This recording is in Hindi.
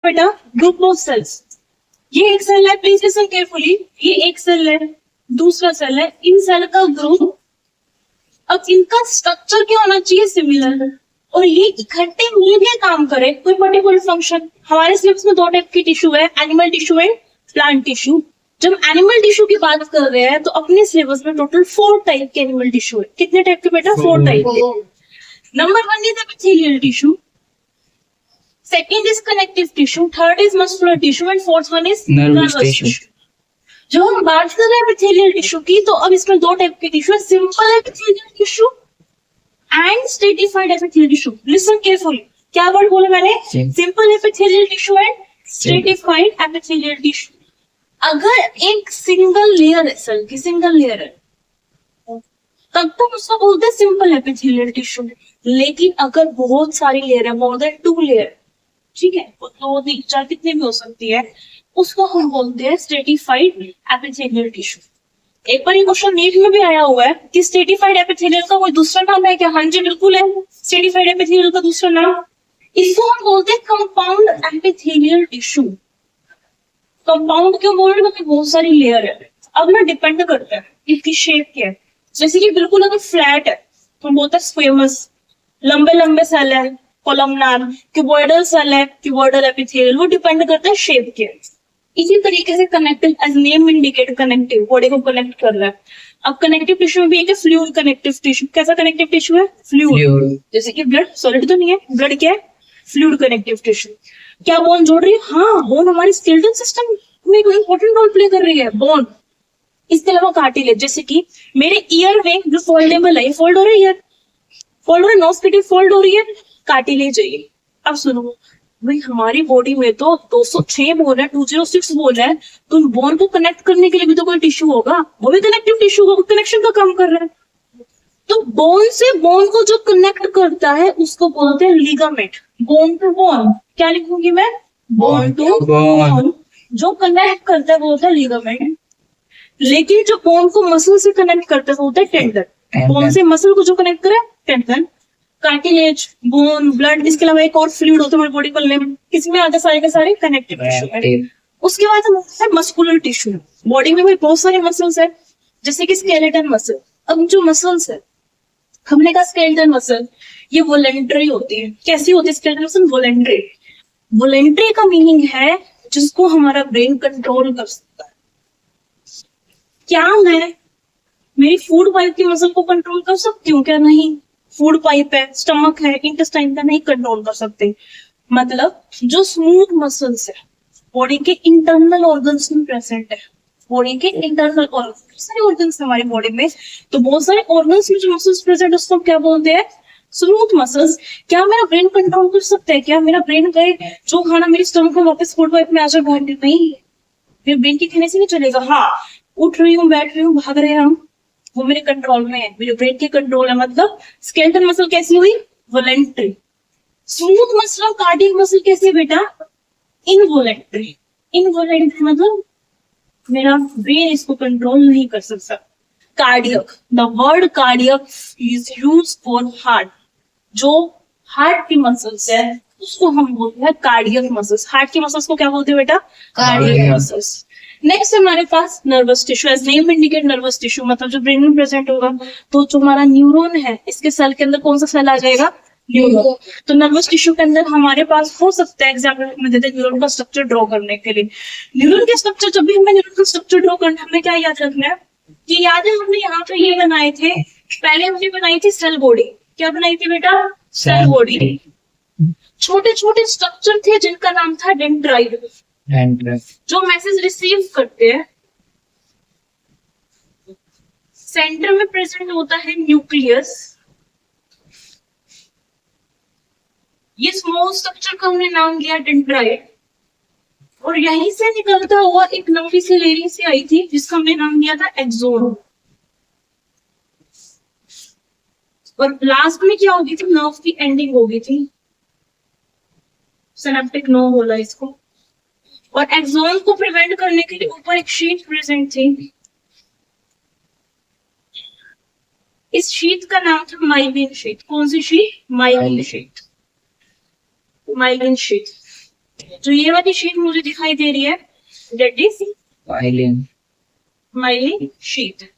बेटा ग्रुप ऑफ सेल्स। ये एक सेल है, प्लीज लिसन केयरफुली। ये एक सेल है, दूसरा सेल है, इन सेल का ग्रुप। अब इनका स्ट्रक्चर क्या होना चाहिए? सिमिलर। और ये इकट्ठे मिलकर काम करे कोई पर्टिकुलर फंक्शन। हमारे सिलेबस में दो टाइप की टिश्यू है, animal tissue and plant tissue. जब एनिमल टिश्यू की बात कर रहे हैं तो अपने सिलेबस में टोटल 4 टाइप के एनिमल टिश्यू है। कितने टाइप के बेटा? 4 टाइप के। Number 1 is epithelial tissue, second is connective tissue, third is muscular tissue and fourth one is nervous tissue। जब हम बात कर रहे हैं एपिथेलियल टिश्यू की तो अब इसमें दो टाइप के टिश्यू है, simple epithelial tissue and stratified epithelial tissue. Listen carefully, क्या वर्ड बोला मैंने? Simple epithelial tissue and stratified epithelial tissue. अगर एक सिंगल लेयर है, सेल की सिंगल लेयर है, तब तो उसको बोलते हैं सिंपल एपिथेलियल टिश्यू। लेकिन अगर बहुत सारी लेयर है, मोर देन 2 लेयर, ठीक है, तो 2 4 कितने भी हो सकती है, उसको हम बोलते हैं स्ट्रेटिफाइड एपिथेलियल टिश्यू। एक बार ये क्वेश्चन नीट में भी आया हुआ है कि स्ट्रेटिफाइड एपिथेलियल का कोई दूसरा नाम है क्या? हाँ जी बिल्कुल है, स्ट्रेटिफाइड एपिथेलियल का दूसरा नाम, इसको हम बोलते हैं कंपाउंड एपिथेलियल टिश्यू। कंपाउंड क्यों बोल रहे हैं? क्योंकि बहुत सारी लेयर है। अब ना डिपेंड करता है इसकी शेप क्या है। जैसे कि बिल्कुल अगर फ्लैट है तो हम बोलते हैं स्क्वेमस, लंबे लंबे सेल है कोलमनार, क्यूबॉइडल सेल है क्यूबॉइडल एपिथेलियल, वो डिपेंड करता है शेप के। इसी तरीके से connective, as name indicate, connective body को कनेक्ट कर रहा है। अब कनेक्टिव टिश्यू में भी एक फ्लूइड कनेक्टिव टिश्यू। कैसा कनेक्टिव टिश्यू है? फ्लूइड। जैसे कि ब्लड, सॉलिड तो नहीं है, ब्लड क्या है? Fluid connective tissue. क्या बोन जोड़ रही है? हाँ, बोन हमारे स्केलेटल सिस्टम में एक इंपॉर्टेंट रोल प्ले कर रही है, बोन। इसके अलावा कार्टिलेज, जैसे कि मेरे ईयर में जो फोल्डेबल है, फोल्ड हो रही है, फोल्ड हो रही है, नोज की टिप फोल्ड हो रही है, कार्टिलेज है ये। अब सुनो भाई, हमारी बॉडी में तो 206 बोन है, 206 बोन है, तो बोन को कनेक्ट करने के लिए भी तो कोई टिश्यू होगा, वो भी कनेक्टिव टिश्यू होगा, कनेक्शन का काम कर रहा है। तो बोन से बोन को जो कनेक्ट करता है उसको बोलते हैं लिगामेंट। बोन टू बोन, क्या लिखूंगी मैं? Bone to bone. जो कनेक्ट करता है वो होता है लिगामेंट। लेकिन जो बोन को मसल से कनेक्ट करता है वो होता है टेंडन। बोन से मसल को जो कनेक्ट करे टेंडन। कार्टिलेज, बोन, ब्लड, इसके अलावा एक और फ्लूइड होता है हमारी बॉडी बनने में, किसमें आते सारे के सारे? कनेक्टिव टिश्यू है। उसके बाद है मस्कुलर टिश्यू। बॉडी में भी बहुत सारे मसल्स है, जैसे कि स्केलेटन मसल। अब जो मसल्स है, हमने कहा स्केलेटन मसल, ये वॉलेंटरी होती है। कैसी होती है स्केलेटन मसल? वॉलेंटरी। वॉलेंटरी का मीनिंग है जिसको हमारा ब्रेन कंट्रोल कर सकता है। क्या मैं मेरी फूड पाइप की मसल को कंट्रोल कर सकती हूँ? क्या नहीं? फूड पाइप है, स्टमक है, इंटेस्टाइन का नहीं कंट्रोल कर सकते। मतलब जो स्मूथ मसल्स है बॉडी के इंटरनल ऑर्गन्स में प्रेजेंट है, बॉडी के इंटरनल ऑर्गन, सारे ऑर्गन्स हमारी बॉडी में, तो बहुत सारे ऑर्गन्स में जो मसल्स प्रेजेंट है उसको क्या बोलते हैं? Smooth muscles. क्या मेरा ब्रेन कंट्रोल कर सकता है? क्या मेरा ब्रेन गए जो खाना मेरी स्टमक में वापस फूड पाइप में आ जाए? नहीं, मेरे ब्रेन के कहने से नहीं चलेगा। हाँ, उठ रही हूँ, बैठ रही हूँ, भाग रहे हैं हम, वो मेरे कंट्रोल में है, मेरे ब्रेन के कंट्रोल है। मतलब स्केलेटल मसल कैसी हुई? वॉलेंटरी। स्मूथ मसल और कार्डियक मसल कैसी है बेटा? इनवॉलेंटरी। इनवॉलेंटरी मतलब मेरा ब्रेन इसको कंट्रोल नहीं कर सकता। Cardiac, the word cardiac is used for heart. जो हार्ट की मसल्स है उसको हम बोलते हैं कार्डियक मसल्स। हार्ट की मसल्स को क्या बोलते हैं बेटा? Cardiac muscles. नेक्स्ट हमारे पास nervous tissue, as name indicate nervous tissue, मतलब जो ब्रेन में प्रेजेंट होगा। तो जो हमारा न्यूरॉन है, इसके सेल के अंदर कौन सा सेल आ जाएगा? न्यूरॉन। तो नर्वस टिश्यू के अंदर हमारे पास हो सकता है, एग्जाम्पल में देते हैं न्यूरॉन का स्ट्रक्चर ड्रॉ करने के लिए। न्यूरॉन के स्ट्रक्चर, जब भी हमें न्यूरॉन का स्ट्रक्चर ड्रॉ करना है, हमें क्या याद रखना है कि याद है हमने यहाँ पे ये बनाए थे, पहले हमने बनाई थी सेल बॉडी। क्या बनाई थी बेटा? Cell body. छोटे छोटे स्ट्रक्चर थे जिनका नाम था डेंड्राइट, जो मैसेज रिसीव करते हैं। सेंटर में प्रेजेंट होता है न्यूक्लियस। ये स्मॉल स्ट्रक्चर का हमने नाम दिया डेंड्राइट, और यहीं से निकलता हुआ एक लंबी सी लेयरिंग सी आई थी जिसका हमने नाम दिया था एक्सोन। और लास्ट में क्या होगी थी? नर्व की एंडिंग होगी थी, सिनेप्टिक नर्व बोला इसको। और एक्सोन को प्रिवेंट करने के लिए ऊपर एक शीट प्रेजेंट थी। इस शीट का नाम था माइलिन शीट। कौन सी sheath? Myelin sheath. Myelin sheath. जो ये वाली शीट मुझे दिखाई दे रही है, that is Myelin. Myelin sheet.